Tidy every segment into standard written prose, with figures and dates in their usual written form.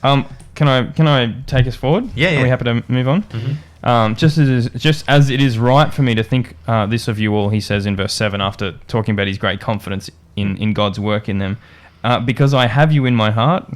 Can I take us forward? Yeah. Are we happy to move on? Mm-hmm. Just as it is right for me to think this of you all, he says in verse 7, after talking about his great confidence in God's work in them, because I have you in my heart.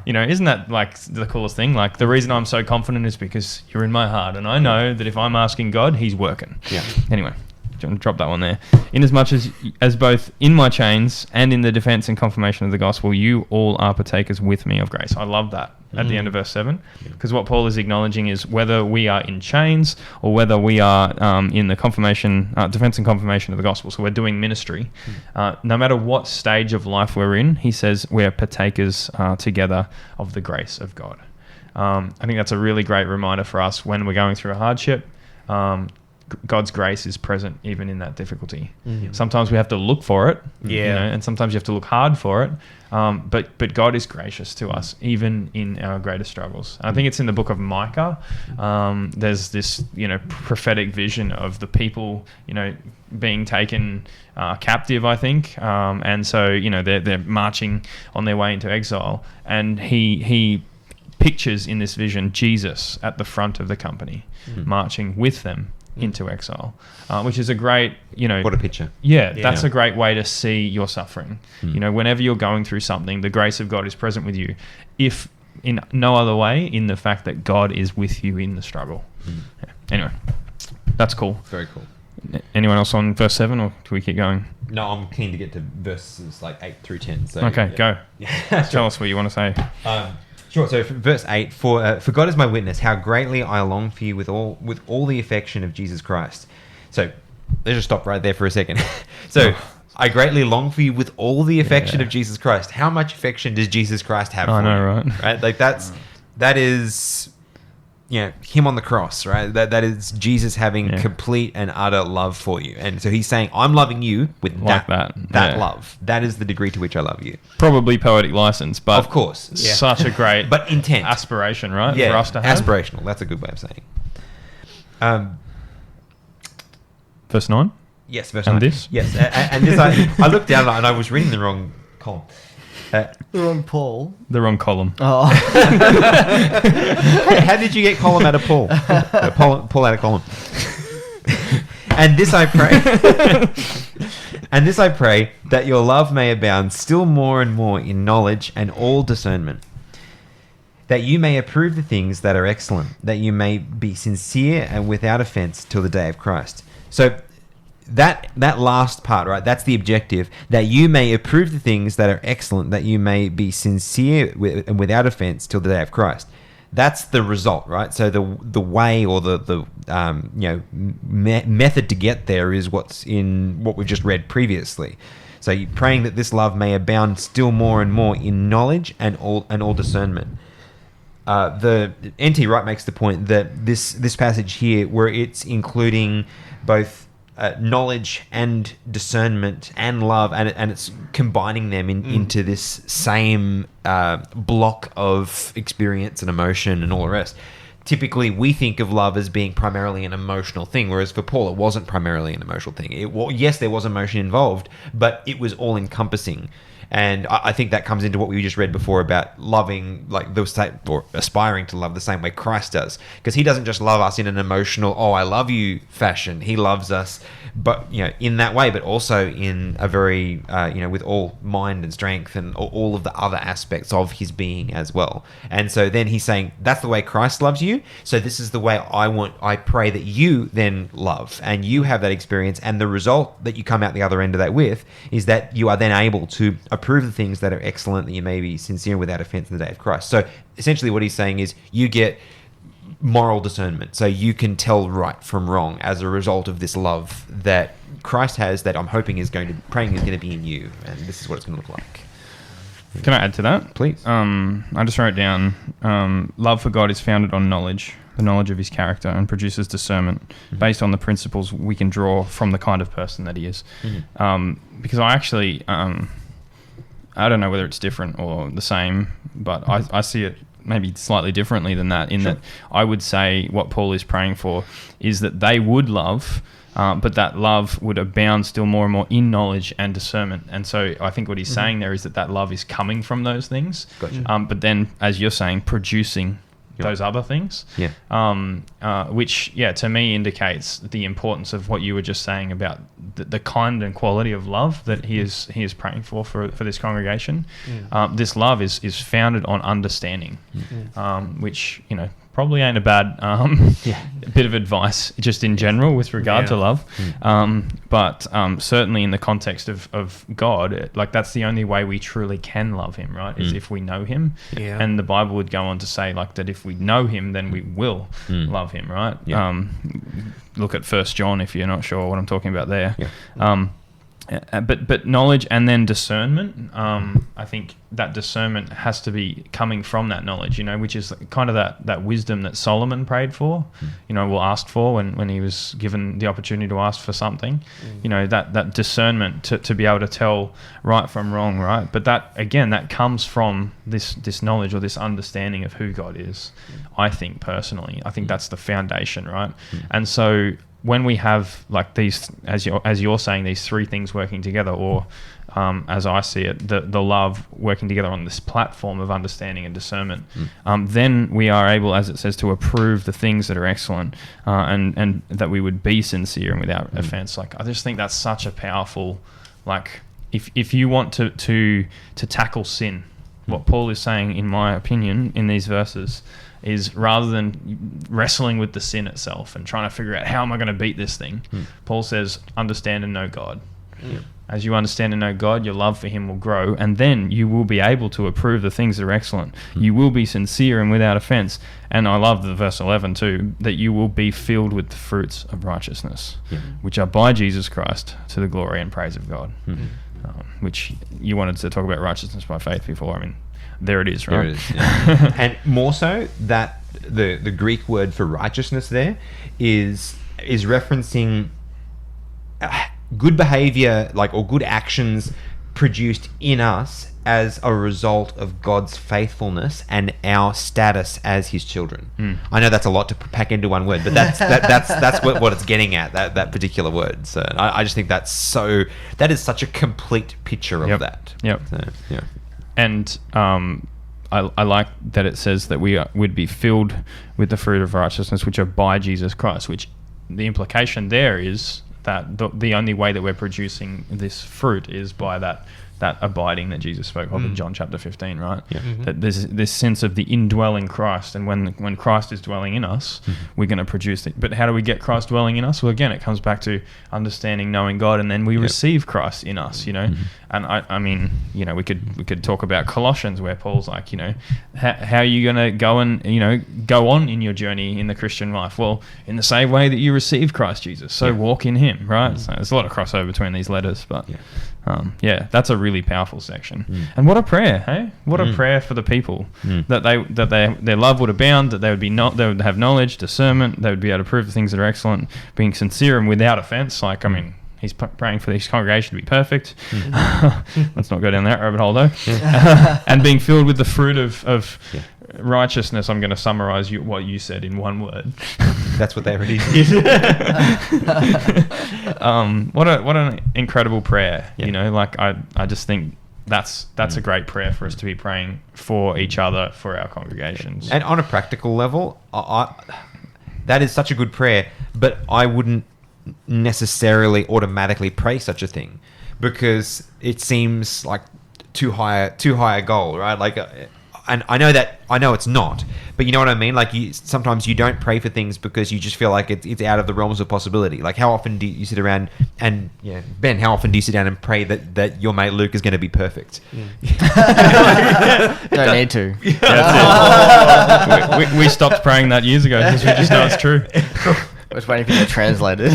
Isn't that like the coolest thing? Like, the reason I'm so confident is because you're in my heart, and I know that if I'm asking God, he's working. Yeah. Anyway, do you want to drop that one there? Inasmuch as both in my chains and in the defense and confirmation of the gospel, you all are partakers with me of grace. I love that at the end of verse 7, because what Paul is acknowledging is whether we are in chains or whether we are in the defense and confirmation of the gospel. So we're doing ministry. No matter what stage of life we're in, he says we're partakers together of the grace of God. I think that's a really great reminder for us when we're going through a hardship. God's grace is present even in that difficulty. Sometimes we have to look for it, and sometimes you have to look hard for it. But God is gracious to us even in our greatest struggles. I think it's in the book of Micah. There's this prophetic vision of the people being taken captive, I think, and so they're marching on their way into exile, and he pictures in this vision Jesus at the front of the company, marching with them into exile, which is a great, what a picture. That's a great way to see your suffering. Whenever you're going through something, the grace of God is present with you, if in no other way, in the fact that God is with you in the struggle. Anyway, that's cool. Very cool. Anyone else on verse 7, or do we keep going? No, I'm keen to get to verses like 8 through 10. So okay, go. Tell us what you want to say. Sure. So verse 8, for God is my witness, how greatly I long for you with all the affection of Jesus Christ. So let's just stop right there for a second. So I greatly long for you with all the affection of Jesus Christ. How much affection does Jesus Christ have for you? I know, right? Right? Like that is him on the cross, right? That is Jesus having complete and utter love for you. And so he's saying, I'm loving you with like that love. That is the degree to which I love you. Probably poetic license, but of course, such a great but intent aspiration, right? Yeah, for us to have. Aspirational. That's a good way of saying. Verse 9. Yes, verse and 9. This. Yes, and this I looked down and I was reading the wrong column. The wrong Paul. The wrong column. Oh. How did you get column out of Paul? Paul out of column. And this I pray, that your love may abound still more and more in knowledge and all discernment, that you may approve the things that are excellent, that you may be sincere and without offense till the day of Christ. So that last part, right? That's the objective, that you may approve the things that are excellent, that you may be sincere and without offense till the day of Christ. That's the result, right? So the way or the method to get there is what's in what we've just read previously. So you're praying that this love may abound still more and more in knowledge and all discernment. The N.T. Wright makes the point that this passage here, where it's including both knowledge and discernment and love, and it's combining them into this same block of experience and emotion and all the rest. Typically, we think of love as being primarily an emotional thing, whereas for Paul, it wasn't primarily an emotional thing. Yes, there was emotion involved, but it was all-encompassing. And I think that comes into what we just read before about loving, like the same, or aspiring to love the same way Christ does. Because he doesn't just love us in an emotional, oh, I love you fashion. He loves us, but in that way, but also in a very, with all mind and strength and all of the other aspects of his being as well. And so then he's saying, that's the way Christ loves you. So this is the way I pray that you then love, and you have that experience. And the result that you come out the other end of that with is that you are then able to approve the things that are excellent, that you may be sincere without offense in the day of Christ. So essentially what he's saying is you get moral discernment. So you can tell right from wrong as a result of this love that Christ has, that I'm praying is going to be in you. And this is what it's going to look like. Can I add to that? Please. I just wrote down, love for God is founded on knowledge, the knowledge of his character, and produces discernment based on the principles we can draw from the kind of person that he is. Because I actually... I don't know whether it's different or the same, but I see it maybe slightly differently than that, in that I would say what Paul is praying for is that they would love but that love would abound still more and more in knowledge and discernment. And so I think what he's saying there is that love is coming from those things, Gotcha. but then, as you're saying, producing those other things, which to me indicates the importance of what you were just saying about the kind and quality of love that he is praying for this congregation. This love is founded on understanding, which probably ain't a bad bit of advice just in general with regard to love, but certainly in the context of God, like that's the only way we truly can love him, right, is if we know him. And the Bible would go on to say like that if we know him, then we will love him, right? Look at 1 John if you're not sure what I'm talking about there. But knowledge and then discernment, I think that discernment has to be coming from that knowledge, which is kind of that wisdom that Solomon prayed for, asked for when he was given the opportunity to ask for something, that discernment to be able to tell right from wrong, right? But that comes from this knowledge or this understanding of who God is. I think personally, that's the foundation, right? And so when we have like these, as you're saying, these three things working together, or as I see it, the love working together on this platform of understanding and discernment, then we are able, as it says, to approve the things that are excellent, and that we would be sincere and without offense. Like I just think that's such a powerful, like if you want to tackle sin, what Paul is saying, in my opinion, in these verses, is rather than wrestling with the sin itself and trying to figure out how am I going to beat this thing, Paul says, understand and know God. As you understand and know God, your love for him will grow, and then you will be able to approve the things that are excellent. You will be sincere and without offense. And I love the verse 11 too, that you will be filled with the fruits of righteousness, which are by Jesus Christ to the glory and praise of God. Which you wanted to talk about righteousness by faith before. I mean, there it is, right? There it is, yeah. And more so that the Greek word for righteousness there is referencing good behavior, or good actions produced in us as a result of God's faithfulness and our status as his children. I know that's a lot to pack into one word, but that's what it's getting at, that particular word. So I just think that is such a complete picture of that. So, and I like that it says that we would be filled with the fruit of righteousness, which are by Jesus Christ, which the implication there is that the only way that we're producing this fruit is by that abiding that Jesus spoke of in John chapter 15, right? That there's this sense of the indwelling Christ, and when Christ is dwelling in us, we're going to produce it. But how do we get Christ dwelling in us? Well, again, it comes back to understanding, knowing God, and then we receive Christ in us, And I mean, we could talk about Colossians, where Paul's like, how are you going to go on in your journey in the Christian life? Well, in the same way that you receive Christ Jesus, so walk in him, right? So there's a lot of crossover between these letters, but that's a really powerful section. And what a prayer, hey? What a prayer for the people, that their love would abound, that they would have knowledge, discernment, they would be able to prove the things that are excellent, being sincere and without offense. Like, I mean, he's praying for this congregation to be perfect. Let's not go down that rabbit hole though. And being filled with the fruit of righteousness. I'm going to summarize what you said in one word. That's what they already did. What an incredible prayer. I just think that's a great prayer for us to be praying for each other, for our congregations. And on a practical level, that is such a good prayer, but I wouldn't necessarily automatically pray such a thing, because it seems like too high a goal, right? And I know it's not, but you know what I mean? Like, sometimes you don't pray for things because you just feel like it's out of the realms of possibility. Like, how often do you sit around and, Ben, how often do you sit down and pray that your mate Luke is going to be perfect? Don't need to. We stopped praying that years ago because we just know it's true. I was waiting for you to translate it.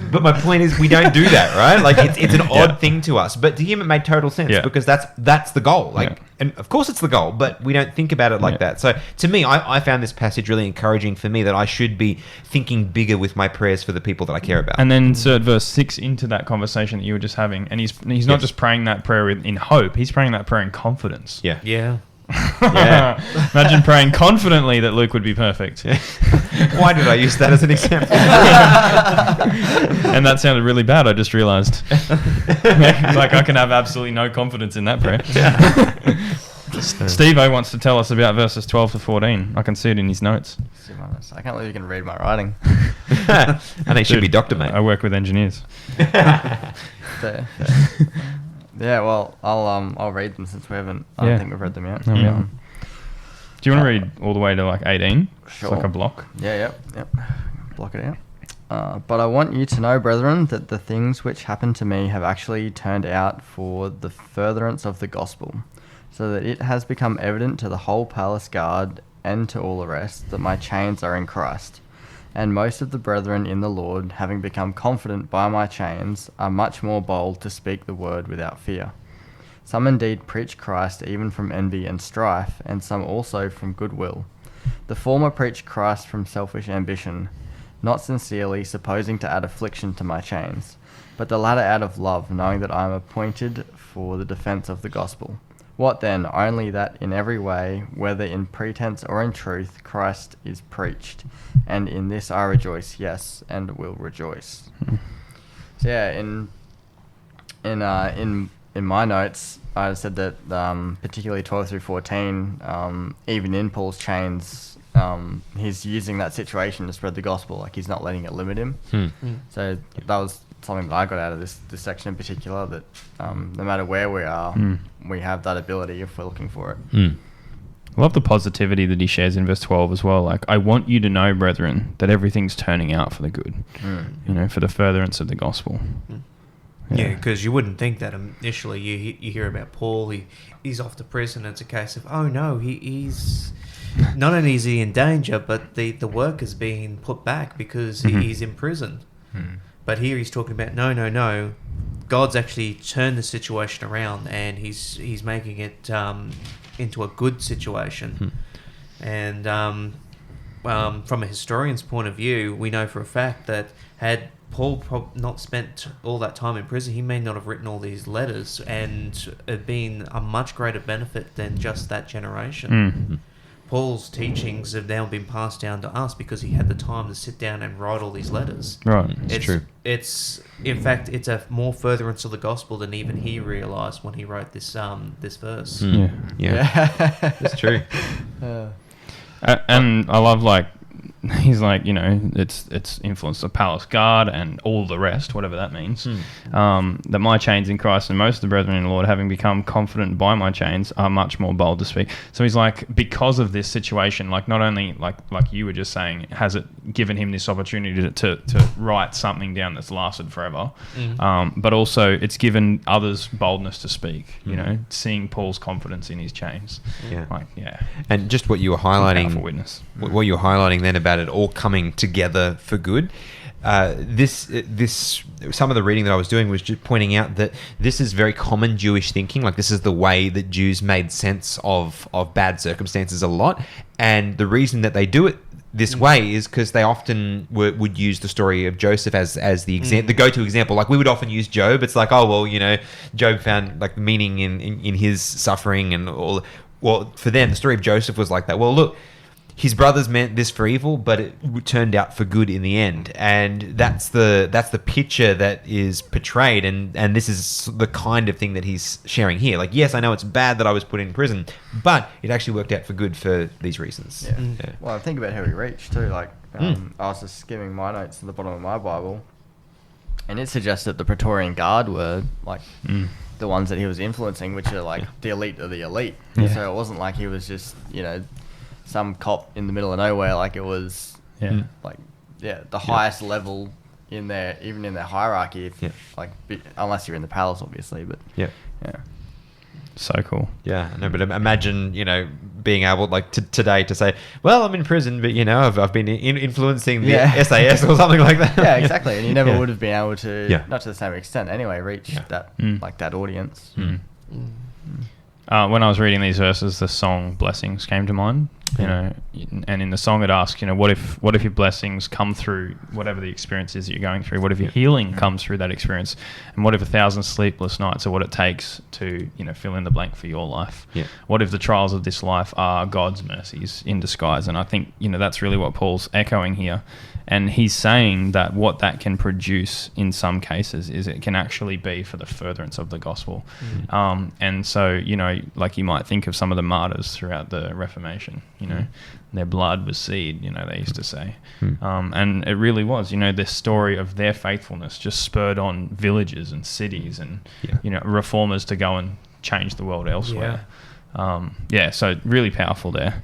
But my point is, we don't do that, right? Like, it's an odd thing to us, but to him it made total sense, because that's the goal. And of course it's the goal, but we don't think about it like that. So to me, I found this passage really encouraging for me, that I should be thinking bigger with my prayers for the people that I care about. And then insert verse 6 into that conversation that you were just having, and he's not just praying that prayer in hope; he's praying that prayer in confidence. Yeah. Yeah. Imagine praying confidently that Luke would be perfect. Why did I use that as an example? And that sounded really bad, I just realised. Like, I can have absolutely no confidence in that prayer. Steve-O wants to tell us about verses 12 to 14. I can see it in his notes. I can't believe you can read my writing. I think should be doctor, mate. I work with engineers. Fair. Yeah, well, I'll read them since we haven't. I Yeah. don't think we've read them yet. No, we haven't. Do you want to read all the way to like 18? Sure. It's like a block. Yeah, yep. Block it out. But I want you to know, brethren, that the things which happened to me have actually turned out for the furtherance of the gospel, so that it has become evident to the whole palace guard and to all the rest that my chains are in Christ. And most of the brethren in the Lord, having become confident by my chains, are much more bold to speak the word without fear. Some indeed preach Christ even from envy and strife, and some also from goodwill. The former preach Christ from selfish ambition, not sincerely, supposing to add affliction to my chains, but the latter out of love, knowing that I am appointed for the defence of the gospel. What then? Only that in every way, whether in pretense or in truth, Christ is preached, and in this I rejoice, yes, and will rejoice. So yeah, in my notes, I said that particularly 12 through 14, even in Paul's chains, he's using that situation to spread the gospel. Like, he's not letting it limit him. So that was something that I got out of this section in particular, that no matter where we are, we have that ability if we're looking for it. I love the positivity that he shares in verse 12 as well. Like, I want you to know, brethren, that everything's turning out for the good, for the furtherance of the gospel. Yeah, because you wouldn't think that initially. You hear about Paul, he's off to prison. It's a case of, oh no, he's not only is he in danger, but the work is being put back because he's in prison. But here he's talking about, no, God's actually turned the situation around, and he's making it into a good situation. And from a historian's point of view, we know for a fact that had Paul not spent all that time in prison, he may not have written all these letters, and it been a much greater benefit than just that generation. Paul's teachings have now been passed down to us because he had the time to sit down and write all these letters. Right, it's true. In fact, it's a more furtherance of the gospel than even he realised when he wrote this verse. Yeah. It's true. And I love, like, he's like, it's influenced the palace guard and all the rest, whatever that means. That my chains in Christ and most of the brethren in the Lord, having become confident by my chains, are much more bold to speak. So he's like, because of this situation, like, not only like you were just saying, has it given him this opportunity to write something down that's lasted forever, but also it's given others boldness to speak. Seeing Paul's confidence in his chains. And just what you were highlighting, powerful witness. What you were highlighting then about it all coming together for good. This some of the reading that I was doing was just pointing out that this is very common Jewish thinking. Like, this is the way that Jews made sense of bad circumstances a lot, and the reason that they do it this way is because they often would use the story of Joseph as the go-to example. Like, we would often use Job. It's like, oh well, Job found like meaning in his suffering and all. Well, for them, the story of Joseph was like that. Well, look, his brothers meant this for evil, but it turned out for good in the end. And that's the picture that is portrayed, and this is the kind of thing that he's sharing here. Like, yes, I know it's bad that I was put in prison, but it actually worked out for good for these reasons. Yeah. Well, think about how he reached too. Like, I was just skimming my notes at the bottom of my Bible, and it suggests that the Praetorian Guard were like the ones that he was influencing, which are like the elite of the elite. So it wasn't like he was just some cop in the middle of nowhere. Like, it was the highest level in their, even in their hierarchy, unless you're in the palace, obviously. But so cool. No, but imagine being able, like, today to say, well, I'm in prison, but I've been influencing the SAS or something like that. Exactly. And you never would have been able to, not to the same extent anyway, reach that that audience. When I was reading these verses, the song Blessings came to mind. You know, and in the song it asks, you know, what if your blessings come through whatever the experience is that you're going through? What if your healing comes through that experience? And what if 1,000 sleepless nights are what it takes to, you know, fill in the blank for your life? Yeah. What if the trials of this life are God's mercies in disguise? And I think, you know, that's really what Paul's echoing here. And he's saying that what that can produce in some cases is it can actually be for the furtherance of the gospel. And so, you know, like you might think of some of the martyrs throughout the Reformation, you know, their blood was seed, you know, they used to say. And it really was, you know, this story of their faithfulness just spurred on villages and cities and, you know, reformers to go and change the world elsewhere. So really powerful there.